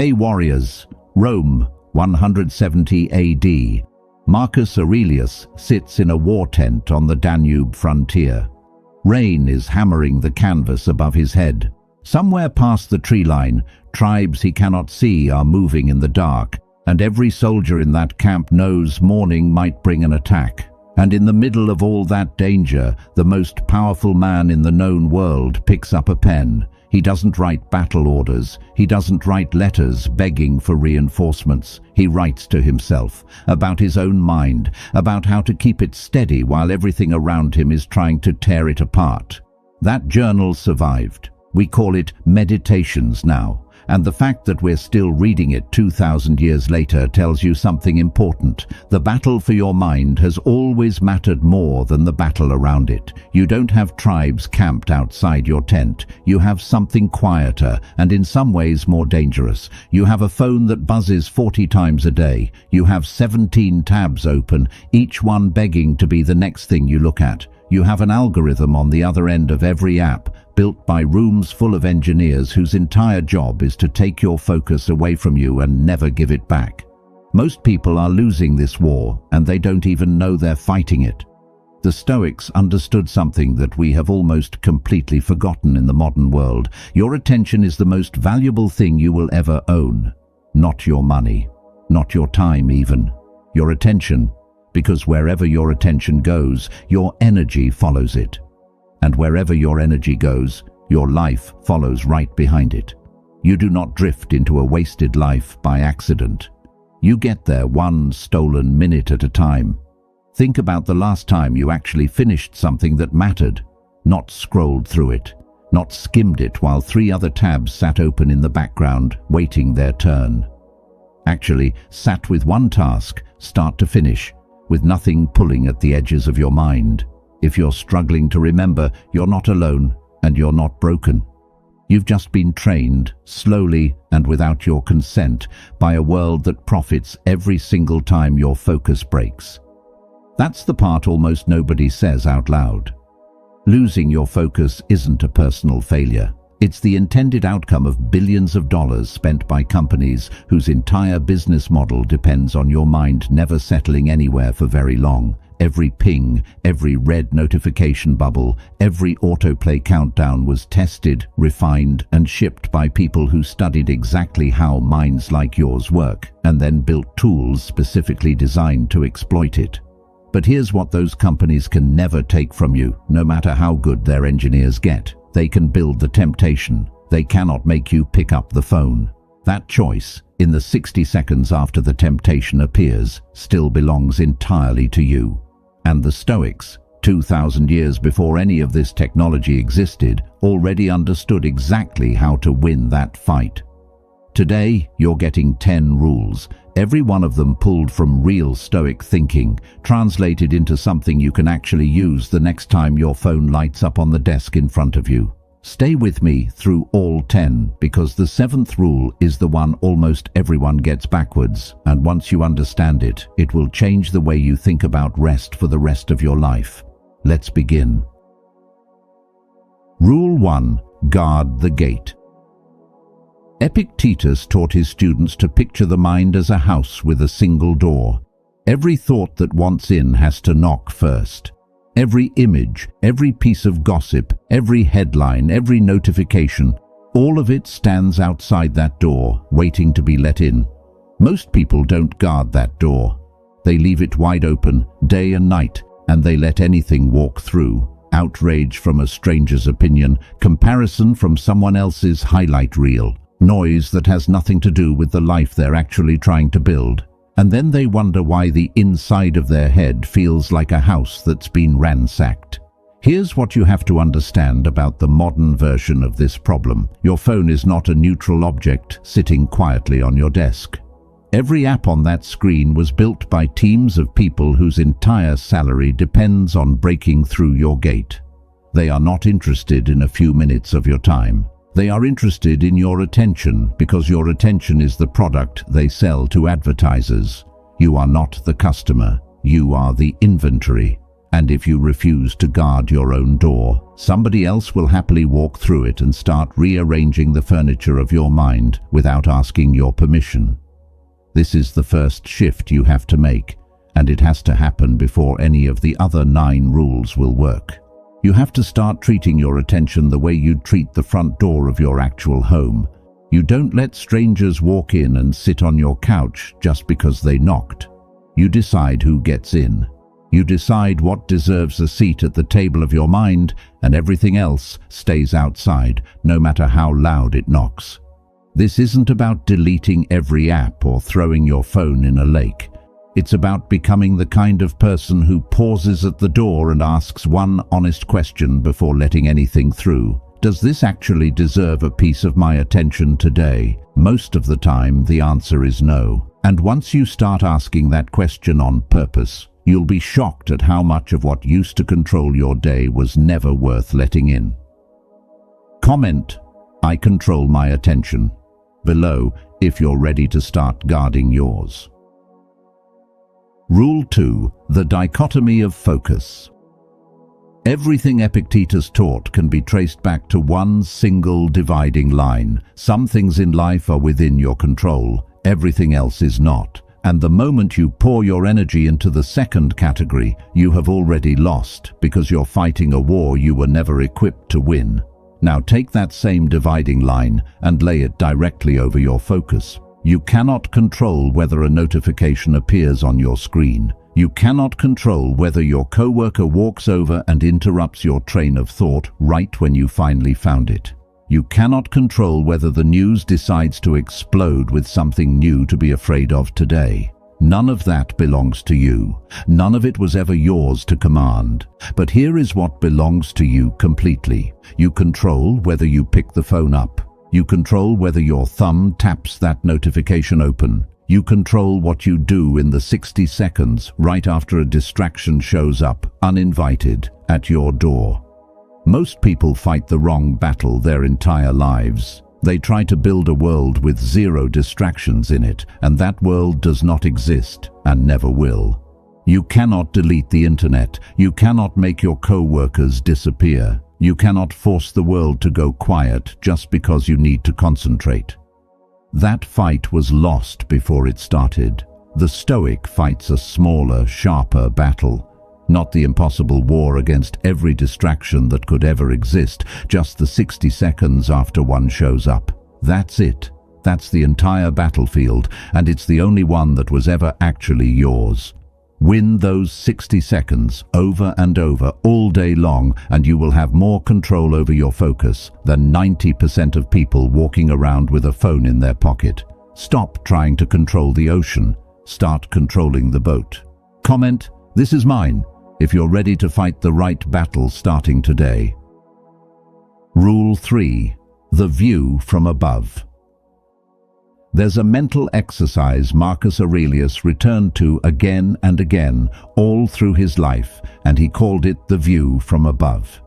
Hey warriors! Rome, 170 AD. Marcus Aurelius sits in a war tent on the Danube frontier. Rain is hammering the canvas above his head. Somewhere past the tree line, tribes he cannot see are moving in the dark, and every soldier in that camp knows morning might bring an attack. And in the middle of all that danger, the most powerful man in the known world picks up a pen. He doesn't write battle orders. He doesn't write letters begging for reinforcements. He writes to himself, about his own mind, about how to keep it steady while everything around him is trying to tear it apart. That journal survived. We call it Meditations now. And the fact that we're still reading it 2,000 years later tells you something important. The battle for your mind has always mattered more than the battle around it. You don't have tribes camped outside your tent. You have something quieter and in some ways more dangerous. You have a phone that buzzes 40 times a day. You have 17 tabs open, each one begging to be the next thing you look at. You have an algorithm on the other end of every app, built by rooms full of engineers whose entire job is to take your focus away from you and never give it back. Most people are losing this war, and they don't even know they're fighting it. The Stoics understood something that we have almost completely forgotten in the modern world. Your attention is the most valuable thing you will ever own. Not your money, not your time even. Your attention, because wherever your attention goes, your energy follows it. And wherever your energy goes, your life follows right behind it. You do not drift into a wasted life by accident. You get there one stolen minute at a time. Think about the last time you actually finished something that mattered, not scrolled through it, not skimmed it while 3 other tabs sat open in the background, waiting their turn. Actually, sat with one task, start to finish, with nothing pulling at the edges of your mind. If you're struggling to remember, you're not alone and you're not broken. You've just been trained, slowly and without your consent, by a world that profits every single time your focus breaks. That's the part almost nobody says out loud. Losing your focus isn't a personal failure. It's the intended outcome of billions of dollars spent by companies whose entire business model depends on your mind never settling anywhere for very long. Every ping, every red notification bubble, every autoplay countdown was tested, refined, and shipped by people who studied exactly how minds like yours work, and then built tools specifically designed to exploit it. But here's what those companies can never take from you, no matter how good their engineers get. They can build the temptation. They cannot make you pick up the phone. That choice, in the 60 seconds after the temptation appears, still belongs entirely to you. And the Stoics, 2,000 years before any of this technology existed, already understood exactly how to win that fight. Today, you're getting 10 rules, every one of them pulled from real Stoic thinking, translated into something you can actually use the next time your phone lights up on the desk in front of you. Stay with me through all 10, because the 7th rule is the one almost everyone gets backwards, and once you understand it, it will change the way you think about rest for the rest of your life. Let's begin. Rule 1. Guard the gate. Epictetus taught his students to picture the mind as a house with a single door. Every thought that wants in has to knock first. Every image, every piece of gossip, every headline, every notification, all of it stands outside that door, waiting to be let in. Most people don't guard that door. They leave it wide open, day and night, and they let anything walk through. Outrage from a stranger's opinion, comparison from someone else's highlight reel, noise that has nothing to do with the life they're actually trying to build. And then they wonder why the inside of their head feels like a house that's been ransacked. Here's what you have to understand about the modern version of this problem. Your phone is not a neutral object sitting quietly on your desk. Every app on that screen was built by teams of people whose entire salary depends on breaking through your gate. They are not interested in a few minutes of your time. They are interested in your attention because your attention is the product they sell to advertisers. You are not the customer, you are the inventory. And if you refuse to guard your own door, somebody else will happily walk through it and start rearranging the furniture of your mind without asking your permission. This is the first shift you have to make, and it has to happen before any of the other 9 rules will work. You have to start treating your attention the way you'd treat the front door of your actual home. You don't let strangers walk in and sit on your couch just because they knocked. You decide who gets in. You decide what deserves a seat at the table of your mind, and everything else stays outside, no matter how loud it knocks. This isn't about deleting every app or throwing your phone in a lake. It's about becoming the kind of person who pauses at the door and asks one honest question before letting anything through. Does this actually deserve a piece of my attention today? Most of the time, the answer is no. And once you start asking that question on purpose, you'll be shocked at how much of what used to control your day was never worth letting in. Comment, "I control my attention," below if you're ready to start guarding yours. Rule 2. The dichotomy of focus. Everything Epictetus taught can be traced back to one single dividing line. Some things in life are within your control, everything else is not. And the moment you pour your energy into the second category, you have already lost, because you're fighting a war you were never equipped to win. Now take that same dividing line and lay it directly over your focus. You cannot control whether a notification appears on your screen. You cannot control whether your coworker walks over and interrupts your train of thought right when you finally found it. You cannot control whether the news decides to explode with something new to be afraid of today. None of that belongs to you. None of it was ever yours to command. But here is what belongs to you completely. You control whether you pick the phone up. You control whether your thumb taps that notification open. You control what you do in the 60 seconds right after a distraction shows up, uninvited, at your door. Most people fight the wrong battle their entire lives. They try to build a world with 0 distractions in it, and that world does not exist and never will. You cannot delete the internet. You cannot make your co-workers disappear. You cannot force the world to go quiet just because you need to concentrate. That fight was lost before it started. The Stoic fights a smaller, sharper battle. Not the impossible war against every distraction that could ever exist, just the 60 seconds after one shows up. That's it. That's the entire battlefield, and it's the only one that was ever actually yours. Win those 60 seconds over and over all day long, and you will have more control over your focus than 90% of people walking around with a phone in their pocket. Stop trying to control the ocean. Start controlling the boat. Comment, "This is mine," if you're ready to fight the right battle starting today. Rule 3. The view from above. There's a mental exercise Marcus Aurelius returned to again and again all through his life, and he called it the view from above.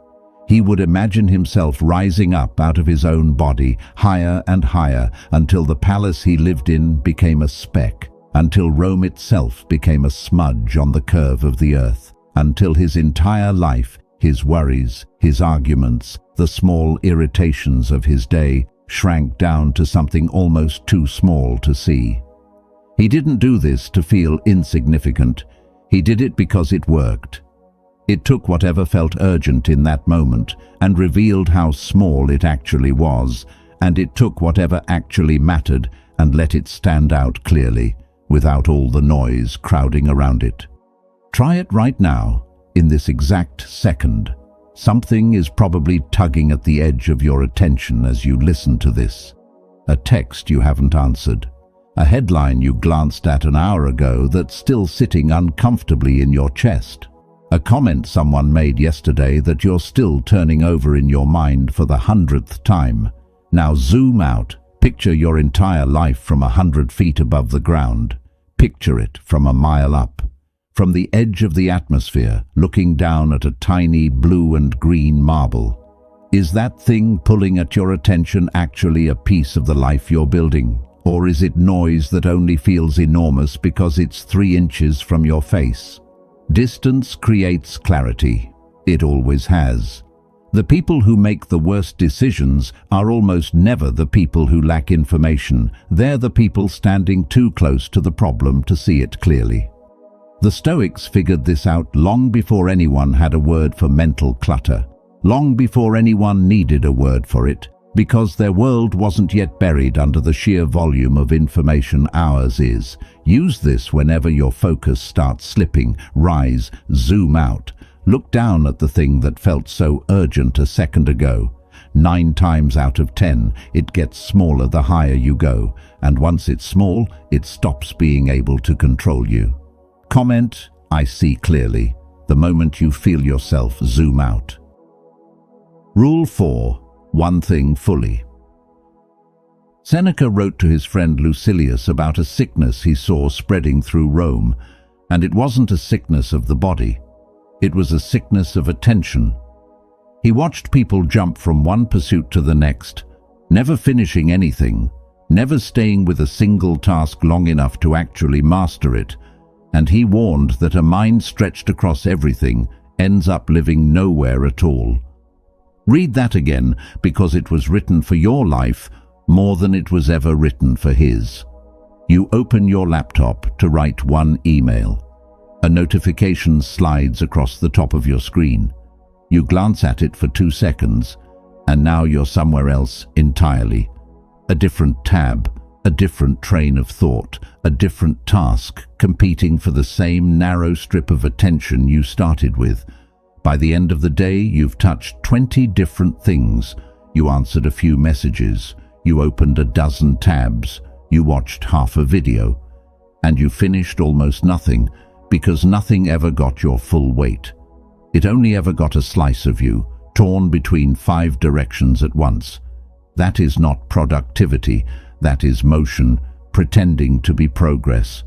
He would imagine himself rising up out of his own body, higher and higher, until the palace he lived in became a speck, until Rome itself became a smudge on the curve of the earth, until his entire life, his worries, his arguments, the small irritations of his day, shrank down to something almost too small to see. He didn't do this to feel insignificant. He did it because it worked. It took whatever felt urgent in that moment and revealed how small it actually was, and it took whatever actually mattered and let it stand out clearly, without all the noise crowding around it. Try it right now, in this exact second. Something is probably tugging at the edge of your attention as you listen to this. A text you haven't answered. A headline you glanced at an hour ago that's still sitting uncomfortably in your chest. A comment someone made yesterday that you're still turning over in your mind for the 100th time. Now zoom out. Picture your entire life from 100 feet above the ground. Picture it from a mile up. From the edge of the atmosphere, looking down at a tiny blue and green marble. Is that thing pulling at your attention actually a piece of the life you're building? Or is it noise that only feels enormous because it's 3 inches from your face? Distance creates clarity. It always has. The people who make the worst decisions are almost never the people who lack information. They're the people standing too close to the problem to see it clearly. The Stoics figured this out long before anyone had a word for mental clutter, long before anyone needed a word for it, because their world wasn't yet buried under the sheer volume of information ours is. Use this whenever your focus starts slipping. Rise, zoom out. Look down at the thing that felt so urgent a second ago. 9 times out of 10, it gets smaller the higher you go, and once it's small, it stops being able to control you. Comment, "I see clearly," the moment you feel yourself zoom out. Rule 4. One thing fully. Seneca wrote to his friend Lucilius about a sickness he saw spreading through Rome, and it wasn't a sickness of the body. It was a sickness of attention. He watched people jump from one pursuit to the next, never finishing anything, never staying with a single task long enough to actually master it, and he warned that a mind stretched across everything ends up living nowhere at all. Read that again, because it was written for your life more than it was ever written for his. You open your laptop to write one email. A notification slides across the top of your screen. You glance at it for 2 seconds, and now you're somewhere else entirely. A different tab, a different train of thought, a different task, competing for the same narrow strip of attention you started with. By the end of the day, you've touched 20 different things. You answered a few messages, you opened a dozen tabs, you watched half a video, and you finished almost nothing, because nothing ever got your full weight. It only ever got a slice of you, torn between 5 directions at once. That is not productivity, that is motion, pretending to be progress.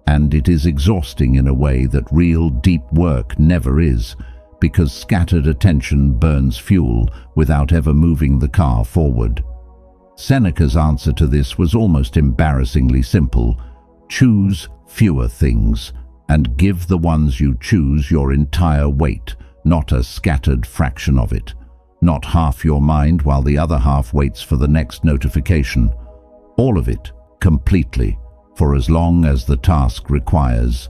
And it is exhausting in a way that real deep work never is, because scattered attention burns fuel without ever moving the car forward. Seneca's answer to this was almost embarrassingly simple. Choose fewer things, and give the ones you choose your entire weight, not a scattered fraction of it. Not half your mind while the other half waits for the next notification. All of it, completely, for as long as the task requires.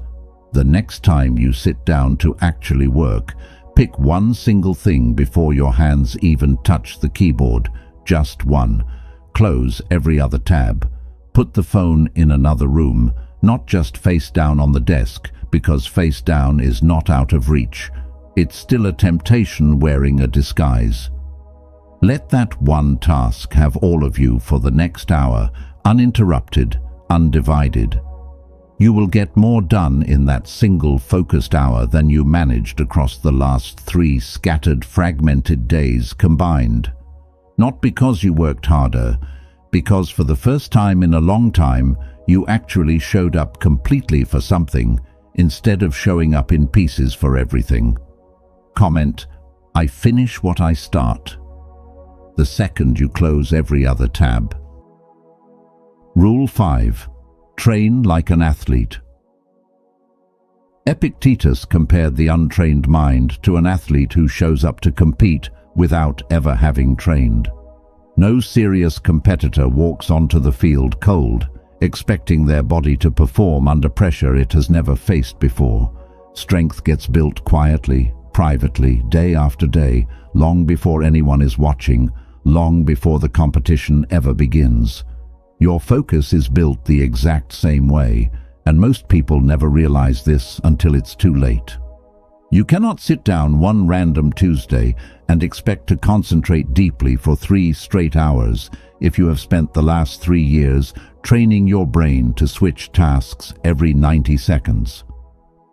The next time you sit down to actually work, pick one single thing before your hands even touch the keyboard, just one. Close every other tab. Put the phone in another room, not just face down on the desk, because face down is not out of reach. It's still a temptation wearing a disguise. Let that one task have all of you for the next hour, uninterrupted, undivided. You will get more done in that single focused hour than you managed across the last 3 scattered, fragmented days combined. Not because you worked harder, because for the first time in a long time, you actually showed up completely for something, instead of showing up in pieces for everything. Comment, "I finish what I start," the second you close every other tab. Rule 5. Train like an athlete. Epictetus compared the untrained mind to an athlete who shows up to compete without ever having trained. No serious competitor walks onto the field cold, expecting their body to perform under pressure it has never faced before. Strength gets built quietly, privately, day after day, long before anyone is watching, long before the competition ever begins. Your focus is built the exact same way, and most people never realize this until it's too late. You cannot sit down one random Tuesday and expect to concentrate deeply for 3 straight hours if you have spent the last 3 years training your brain to switch tasks every 90 seconds.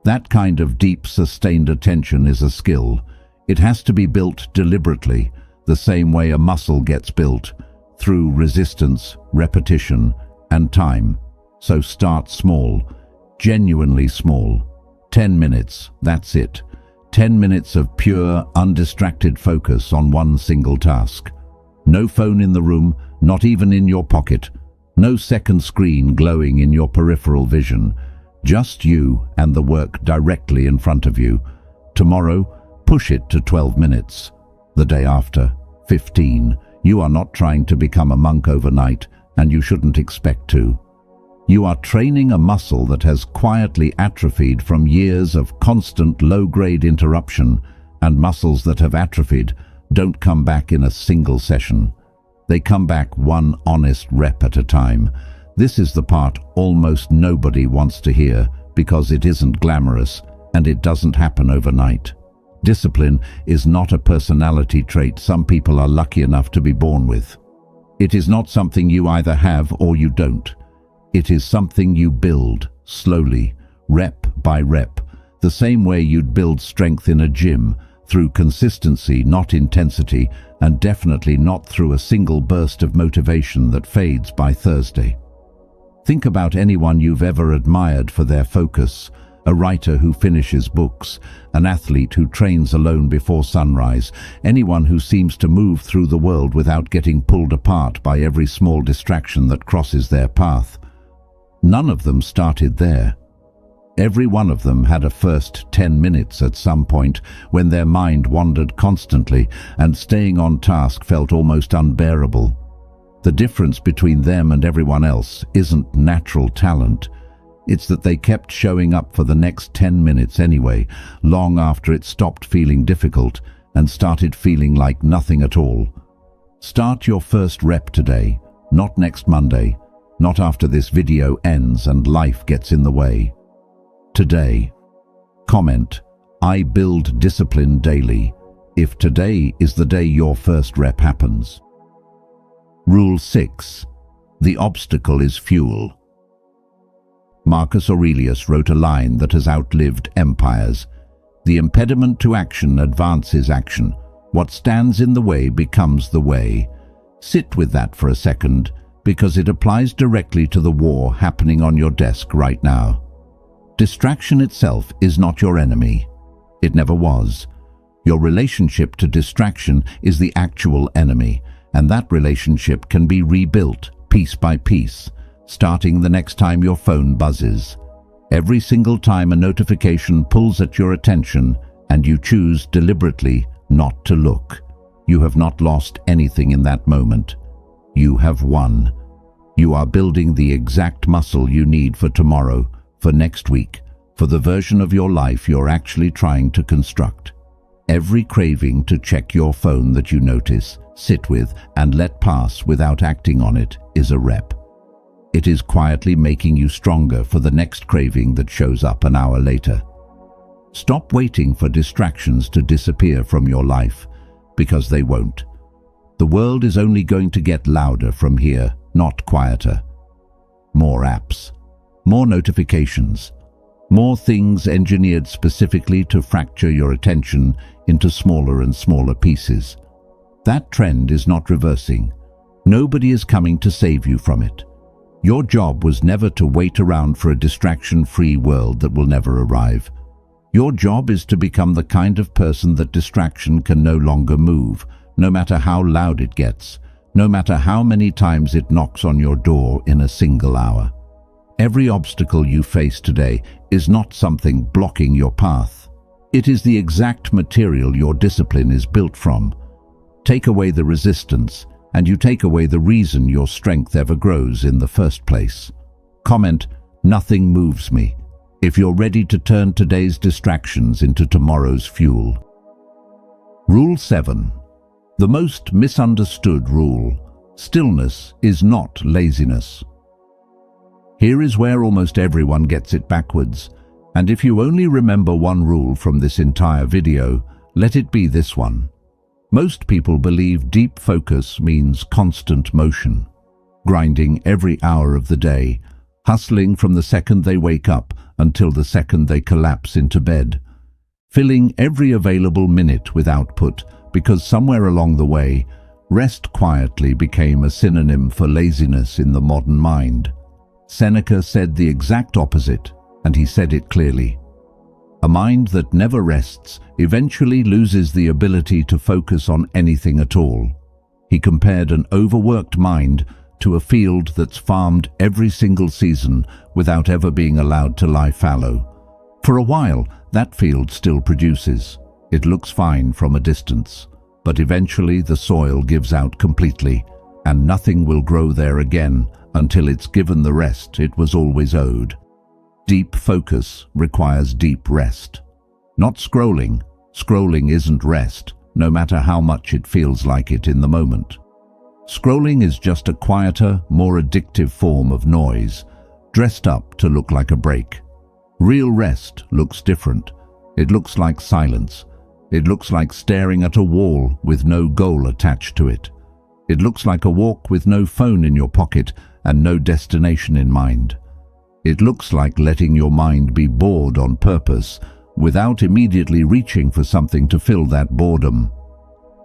That kind of deep, sustained attention is a skill. It has to be built deliberately, the same way a muscle gets built, through resistance, repetition, and time. So start small, genuinely small. 10 minutes, that's it. 10 minutes of pure, undistracted focus on one single task. No phone in the room, not even in your pocket. No second screen glowing in your peripheral vision. Just you and the work directly in front of you. Tomorrow, push it to 12 minutes. The day after, 15. You are not trying to become a monk overnight, and you shouldn't expect to. You are training a muscle that has quietly atrophied from years of constant low-grade interruption, and muscles that have atrophied don't come back in a single session. They come back one honest rep at a time. This is the part almost nobody wants to hear because it isn't glamorous and it doesn't happen overnight. Discipline is not a personality trait some people are lucky enough to be born with. It is not something you either have or you don't. It is something you build slowly, rep by rep, the same way you'd build strength in a gym, through consistency, not intensity, and definitely not through a single burst of motivation that fades by Thursday. Think about anyone you've ever admired for their focus, a writer who finishes books, an athlete who trains alone before sunrise, anyone who seems to move through the world without getting pulled apart by every small distraction that crosses their path. None of them started there. Every one of them had a first 10 minutes at some point when their mind wandered constantly and staying on task felt almost unbearable. The difference between them and everyone else isn't natural talent. It's that they kept showing up for the next 10 minutes anyway, long after it stopped feeling difficult and started feeling like nothing at all. Start your first rep today, not next Monday, not after this video ends and life gets in the way. Today. Comment, I build discipline daily, if today is the day your first rep happens. Rule 6. The obstacle is fuel. Marcus Aurelius wrote a line that has outlived empires. The impediment to action advances action. What stands in the way becomes the way. Sit with that for a second, because it applies directly to the war happening on your desk right now. Distraction itself is not your enemy. It never was. Your relationship to distraction is the actual enemy, and that relationship can be rebuilt piece by piece, starting the next time your phone buzzes. Every single time a notification pulls at your attention and you choose deliberately not to look, you have not lost anything in that moment. You have won. You are building the exact muscle you need for tomorrow, for next week, for the version of your life you're actually trying to construct. Every craving to check your phone that you notice, sit with, and let pass without acting on it is a rep. It is quietly making you stronger for the next craving that shows up an hour later. Stop waiting for distractions to disappear from your life, because they won't. The world is only going to get louder from here, not quieter. More apps. More notifications, more things engineered specifically to fracture your attention into smaller and smaller pieces. That trend is not reversing. Nobody is coming to save you from it. Your job was never to wait around for a distraction-free world that will never arrive. Your job is to become the kind of person that distraction can no longer move, no matter how loud it gets, no matter how many times it knocks on your door in a single hour. Every obstacle you face today is not something blocking your path. It is the exact material your discipline is built from. Take away the resistance, and you take away the reason your strength ever grows in the first place. Comment, nothing moves me, if you're ready to turn today's distractions into tomorrow's fuel. Rule 7. The most misunderstood rule. Stillness is not laziness. Here is where almost everyone gets it backwards, and if you only remember one rule from this entire video, let it be this one. Most people believe deep focus means constant motion, grinding every hour of the day, hustling from the second they wake up until the second they collapse into bed, filling every available minute with output because somewhere along the way, rest quietly became a synonym for laziness in the modern mind. Seneca said the exact opposite, and he said it clearly. A mind that never rests eventually loses the ability to focus on anything at all. He compared an overworked mind to a field that's farmed every single season without ever being allowed to lie fallow. For a while, that field still produces. It looks fine from a distance, but eventually the soil gives out completely, and nothing will grow there again until it's given the rest it was always owed. Deep focus requires deep rest. Not scrolling. Scrolling isn't rest, no matter how much it feels like it in the moment. Scrolling is just a quieter, more addictive form of noise, dressed up to look like a break. Real rest looks different. It looks like silence. It looks like staring at a wall with no goal attached to it. It looks like a walk with no phone in your pocket and no destination in mind. It looks like letting your mind be bored on purpose without immediately reaching for something to fill that boredom.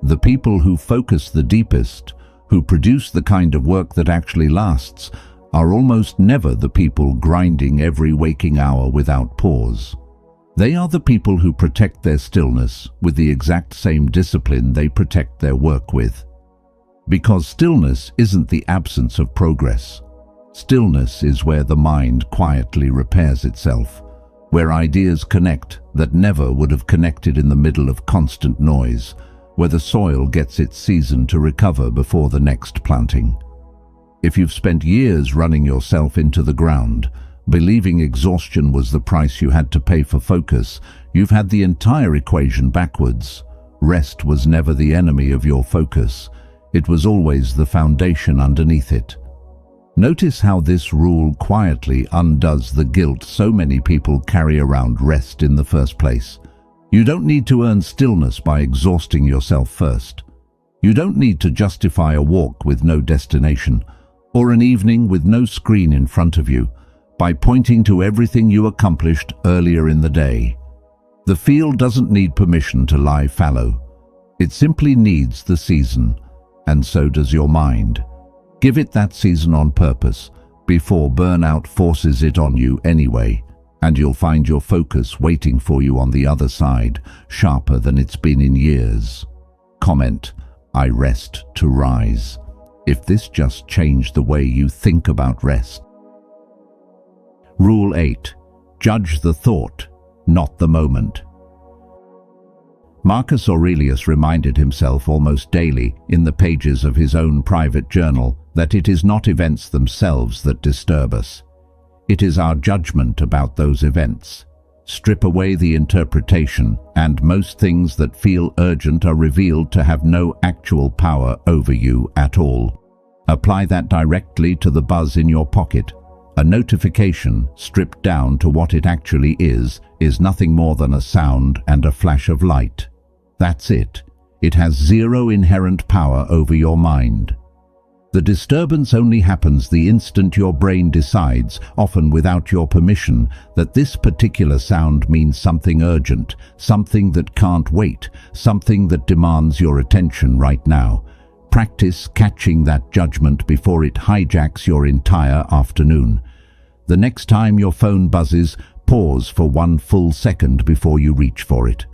The people who focus the deepest, who produce the kind of work that actually lasts, are almost never the people grinding every waking hour without pause. They are the people who protect their stillness with the exact same discipline they protect their work with. Because stillness isn't the absence of progress. Stillness is where the mind quietly repairs itself, where ideas connect that never would have connected in the middle of constant noise, where the soil gets its season to recover before the next planting. If you've spent years running yourself into the ground, believing exhaustion was the price you had to pay for focus, you've had the entire equation backwards. Rest was never the enemy of your focus. It was always the foundation underneath it. Notice how this rule quietly undoes the guilt so many people carry around rest in the first place. You don't need to earn stillness by exhausting yourself first. You don't need to justify a walk with no destination, or an evening with no screen in front of you, by pointing to everything you accomplished earlier in the day. The field doesn't need permission to lie fallow. It simply needs the season, and so does your mind. Give it that season on purpose, before burnout forces it on you anyway, and you'll find your focus waiting for you on the other side, sharper than it's been in years. Comment, I rest to rise. If this just changed the way you think about rest. Rule 8. Judge the thought, not the moment. Marcus Aurelius reminded himself almost daily in the pages of his own private journal that it is not events themselves that disturb us. It is our judgment about those events. Strip away the interpretation, and most things that feel urgent are revealed to have no actual power over you at all. Apply that directly to the buzz in your pocket. A notification, stripped down to what it actually is nothing more than a sound and a flash of light. That's it. It has zero inherent power over your mind. The disturbance only happens the instant your brain decides, often without your permission, that this particular sound means something urgent, something that can't wait, something that demands your attention right now. Practice catching that judgment before it hijacks your entire afternoon. The next time your phone buzzes, pause for 1 full second before you reach for it.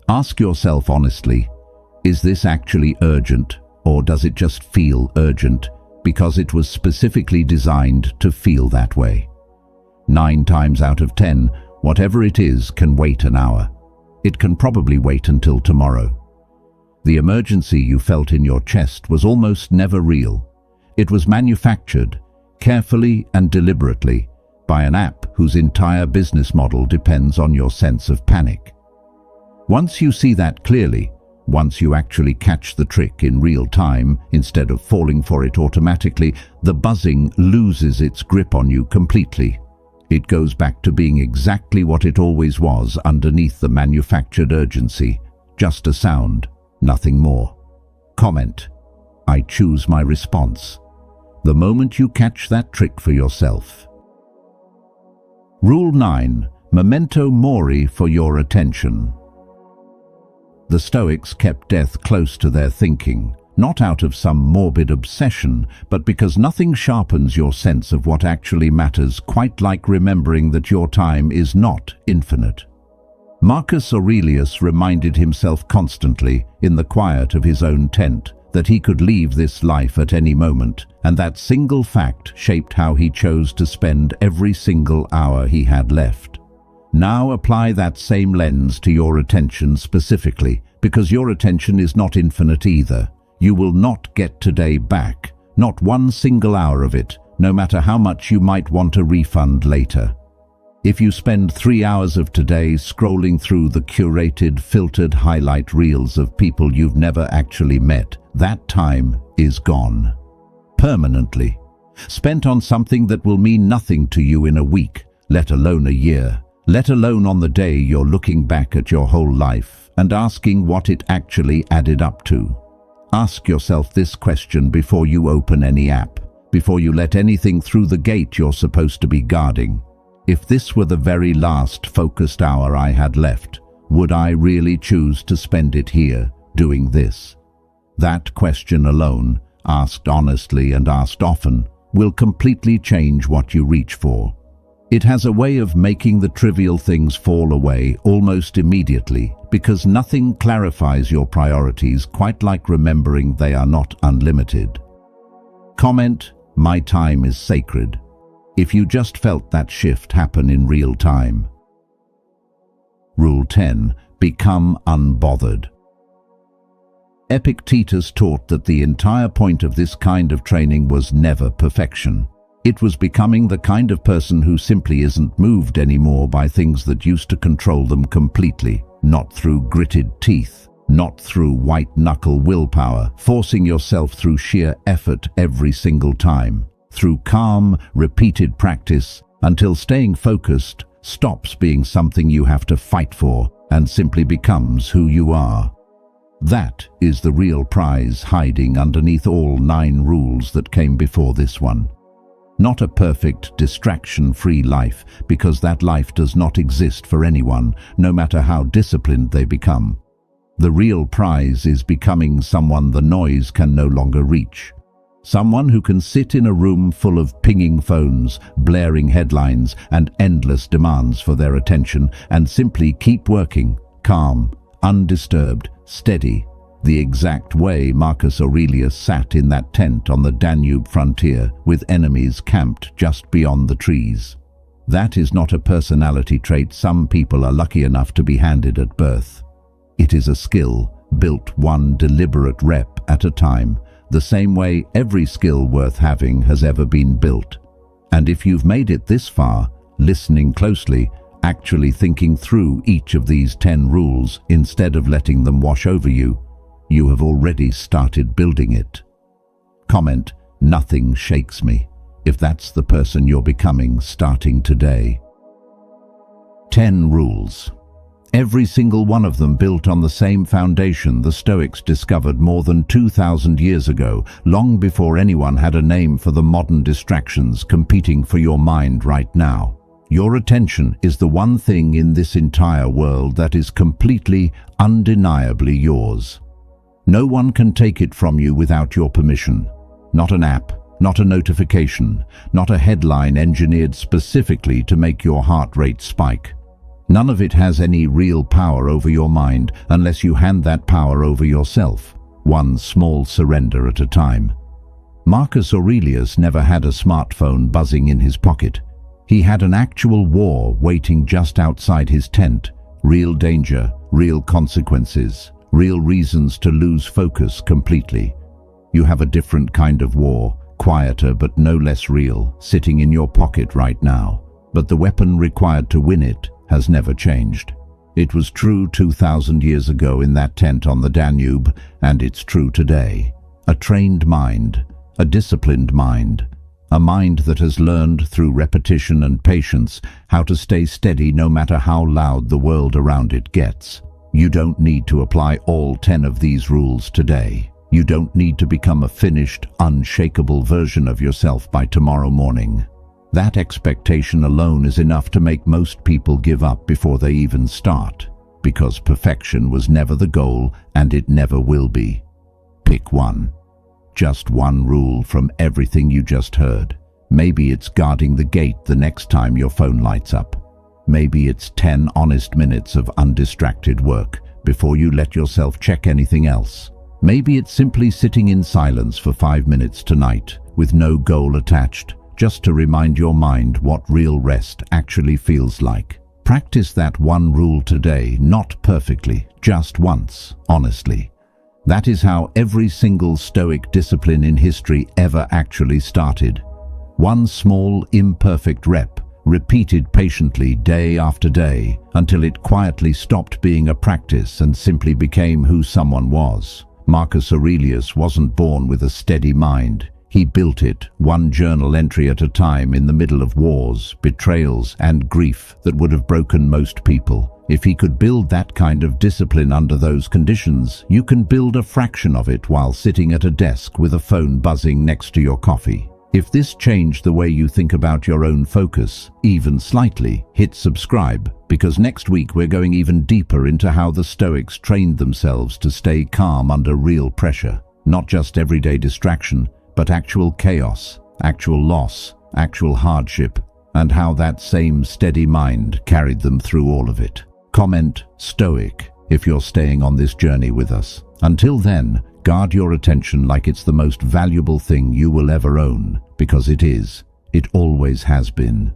Ask yourself honestly, is this actually urgent, or does it just feel urgent because it was specifically designed to feel that way? 9 times out of 10, whatever it is can wait an hour. It can probably wait until tomorrow. The emergency you felt in your chest was almost never real. It was manufactured, carefully and deliberately, by an app whose entire business model depends on your sense of panic. Once you see that clearly, once you actually catch the trick in real time instead of falling for it automatically, the buzzing loses its grip on you completely. It goes back to being exactly what it always was underneath the manufactured urgency, just a sound, nothing more. Comment, I choose my response. The moment you catch that trick for yourself. Rule 9. Memento mori for your attention. The Stoics kept death close to their thinking, not out of some morbid obsession, but because nothing sharpens your sense of what actually matters quite like remembering that your time is not infinite. Marcus Aurelius reminded himself constantly, in the quiet of his own tent, that he could leave this life at any moment, and that single fact shaped how he chose to spend every single hour he had left. Now apply that same lens to your attention specifically, because your attention is not infinite either. You will not get today back, not one single hour of it, no matter how much you might want a refund later. If you spend 3 hours of today scrolling through the curated, filtered highlight reels of people you've never actually met, that time is gone. Permanently. Spent on something that will mean nothing to you in a week, let alone a year, let alone on the day you're looking back at your whole life and asking what it actually added up to. Ask yourself this question before you open any app, before you let anything through the gate you're supposed to be guarding. If this were the very last focused hour I had left, would I really choose to spend it here, doing this? That question alone, asked honestly and asked often, will completely change what you reach for. It has a way of making the trivial things fall away almost immediately, because nothing clarifies your priorities quite like remembering they are not unlimited. Comment, "My time is sacred," if you just felt that shift happen in real time. Rule 10. Become unbothered. Epictetus taught that the entire point of this kind of training was never perfection. It was becoming the kind of person who simply isn't moved anymore by things that used to control them completely, not through gritted teeth, not through white-knuckle willpower, forcing yourself through sheer effort every single time, through calm, repeated practice, until staying focused stops being something you have to fight for and simply becomes who you are. That is the real prize hiding underneath all 9 rules that came before this one. Not a perfect, distraction-free life, because that life does not exist for anyone, no matter how disciplined they become. The real prize is becoming someone the noise can no longer reach. Someone who can sit in a room full of pinging phones, blaring headlines, and endless demands for their attention, and simply keep working, calm, undisturbed, steady, the exact way Marcus Aurelius sat in that tent on the Danube frontier with enemies camped just beyond the trees. That is not a personality trait some people are lucky enough to be handed at birth. It is a skill, built one deliberate rep at a time, the same way every skill worth having has ever been built. And if you've made it this far, listening closely, actually thinking through each of these 10 rules instead of letting them wash over you, you have already started building it. Comment, "Nothing shakes me," if that's the person you're becoming starting today. 10 rules. Every single one of them built on the same foundation the Stoics discovered more than 2,000 years ago, long before anyone had a name for the modern distractions competing for your mind right now. Your attention is the one thing in this entire world that is completely, undeniably yours. No one can take it from you without your permission. Not an app, not a notification, not a headline engineered specifically to make your heart rate spike. None of it has any real power over your mind unless you hand that power over yourself, one small surrender at a time. Marcus Aurelius never had a smartphone buzzing in his pocket. He had an actual war waiting just outside his tent, real danger, real consequences, real reasons to lose focus completely. You have a different kind of war, quieter but no less real, sitting in your pocket right now. But the weapon required to win it has never changed. It was true 2,000 years ago in that tent on the Danube, and it's true today. A trained mind, a disciplined mind, a mind that has learned through repetition and patience how to stay steady no matter how loud the world around it gets. You don't need to apply all 10 of these rules today. You don't need to become a finished, unshakable version of yourself by tomorrow morning. That expectation alone is enough to make most people give up before they even start, because perfection was never the goal and it never will be. Pick one. Just one rule from everything you just heard. Maybe it's guarding the gate the next time your phone lights up. Maybe it's 10 honest minutes of undistracted work before you let yourself check anything else. Maybe it's simply sitting in silence for 5 minutes tonight, with no goal attached, just to remind your mind what real rest actually feels like. Practice that one rule today, not perfectly, just once, honestly. That is how every single Stoic discipline in history ever actually started. One small, imperfect rep, repeated patiently day after day, until it quietly stopped being a practice and simply became who someone was. Marcus Aurelius wasn't born with a steady mind. He built it, one journal entry at a time, in the middle of wars, betrayals, and grief that would have broken most people. If he could build that kind of discipline under those conditions, you can build a fraction of it while sitting at a desk with a phone buzzing next to your coffee. If this changed the way you think about your own focus, even slightly, hit subscribe, because next week we're going even deeper into how the Stoics trained themselves to stay calm under real pressure. Not just everyday distraction, but actual chaos, actual loss, actual hardship, and how that same steady mind carried them through all of it. Comment Stoic if you're staying on this journey with us. Until then, guard your attention like it's the most valuable thing you will ever own, because it is. It always has been.